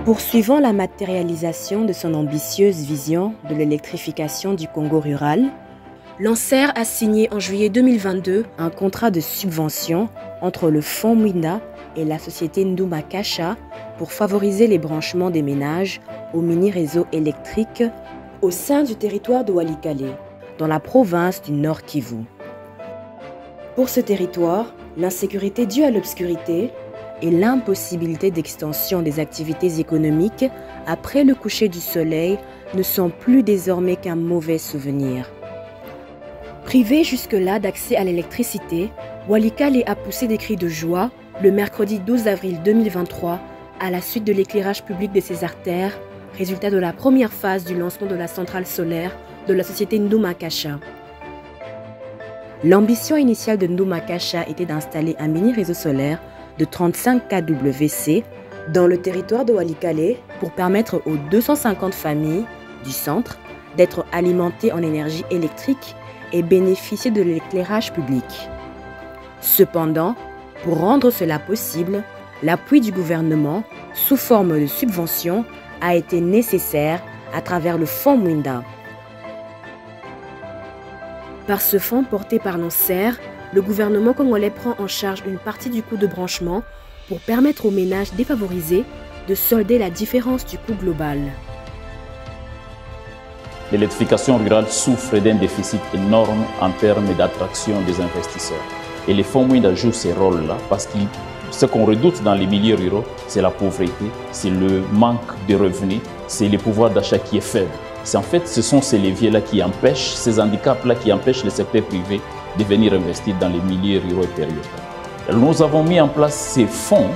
Poursuivant la matérialisation de son ambitieuse vision de l'électrification du Congo rural, l'ANSER a signé en juillet 2022 un contrat de subvention entre le Fonds Mwinda et la société Nduma Kasha pour favoriser les branchements des ménages au mini-réseau électrique au sein du territoire de Walikale, dans la province du Nord Kivu. Pour ce territoire, l'insécurité due à l'obscurité et l'impossibilité d'extension des activités économiques après le coucher du soleil ne sont plus désormais qu'un mauvais souvenir. Privé jusque-là d'accès à l'électricité, Walikale a poussé des cris de joie le mercredi 12 avril 2023 à la suite de l'éclairage public de ses artères, résultat de la première phase du lancement de la centrale solaire de la société Nduma Kasha. L'ambition initiale de Nduma Kasha était d'installer un mini-réseau solaire de 35 kWc dans le territoire de Walikale pour permettre aux 250 familles du centre d'être alimentées en énergie électrique et bénéficier de l'éclairage public. Cependant, pour rendre cela possible, l'appui du gouvernement sous forme de subvention a été nécessaire à travers le Fonds Mwinda. Par ce fonds porté par l'ANSER, le gouvernement congolais prend en charge une partie du coût de branchement pour permettre aux ménages défavorisés de solder la différence du coût global. L'électrification rurale souffre d'un déficit énorme en termes d'attraction des investisseurs. Et les fonds Mwinda jouent ces rôles-là parce que ce qu'on redoute dans les milieux ruraux, c'est la pauvreté, c'est le manque de revenus, c'est le pouvoir d'achat qui est faible. En fait, ce sont ces leviers-là qui empêchent, ces handicaps-là qui empêchent le secteur privé de venir investir dans les milieux ruraux et périurbains. Nous avons mis en place ces fonds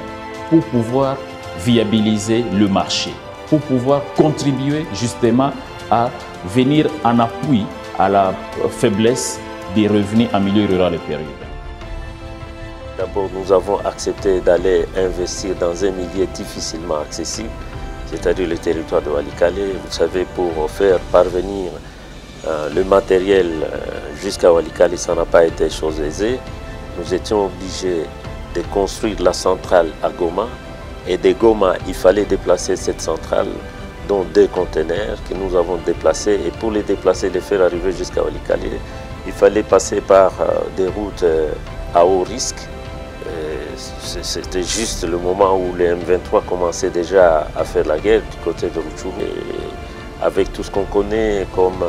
pour pouvoir viabiliser le marché, pour pouvoir contribuer justement à venir en appui à la faiblesse des revenus en milieu rural et périurbain. D'abord, nous avons accepté d'aller investir dans un milieu difficilement accessible, c'est-à-dire le territoire de Walikale. Vous savez, pour faire parvenir le matériel jusqu'à Walikale, ça n'a pas été chose aisée. Nous étions obligés de construire la centrale à Goma. Et de Goma, il fallait déplacer cette centrale, dont 2 conteneurs que nous avons déplacés. Et pour les déplacer, les faire arriver jusqu'à Walikale, il fallait passer par des routes à haut risque. C'était juste le moment où les M23 commençaient déjà à faire la guerre du côté de Rutshuru. Avec tout ce qu'on connaît comme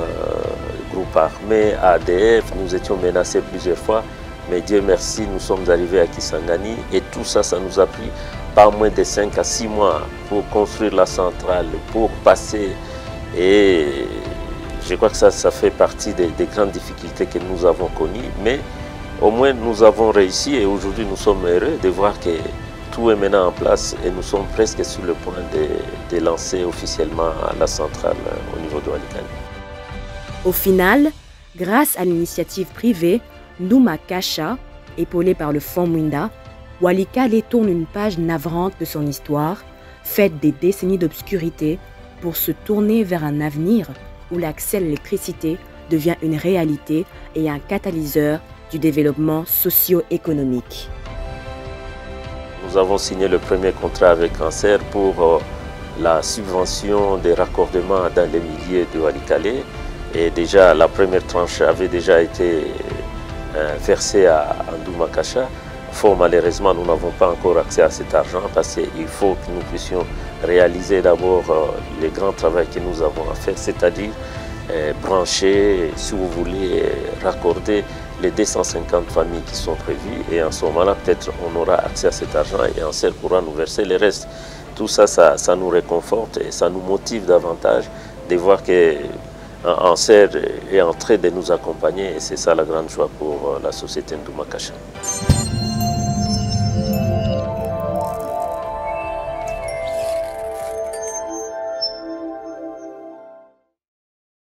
groupe armé, ADF, nous étions menacés plusieurs fois. Mais Dieu merci, nous sommes arrivés à Kisangani et tout ça, ça nous a pris pas moins de 5 à 6 mois pour construire la centrale, pour passer. Et je crois que ça fait partie des grandes difficultés que nous avons connues. Mais au moins, nous avons réussi et aujourd'hui, nous sommes heureux de voir que tout est maintenant en place et nous sommes presque sur le point de lancer officiellement la centrale au niveau de Walikale. Au final, grâce à l'initiative privée Nduma Kasha, épaulée par le Fonds Mwinda, Walikale tourne une page navrante de son histoire, faite des décennies d'obscurité, pour se tourner vers un avenir où l'accès à l'électricité devient une réalité et un catalyseur du développement socio-économique. Nous avons signé le premier contrat avec ANSER pour la subvention des raccordements dans les milieux de Walikale. Et déjà, la première tranche avait déjà été versée à Nduma Kasha. Fort malheureusement, nous n'avons pas encore accès à cet argent parce qu'il faut que nous puissions réaliser d'abord le grand travail que nous avons à faire, c'est-à-dire brancher, si vous voulez, raccorder les 250 familles qui sont prévues. Et en ce moment-là, peut-être on aura accès à cet argent et ANSER pourra nous verser le reste. Tout ça, ça nous réconforte et ça nous motive davantage de voir que ANSER est en train de nous accompagner et c'est ça la grande joie pour la société Nduma Kasha.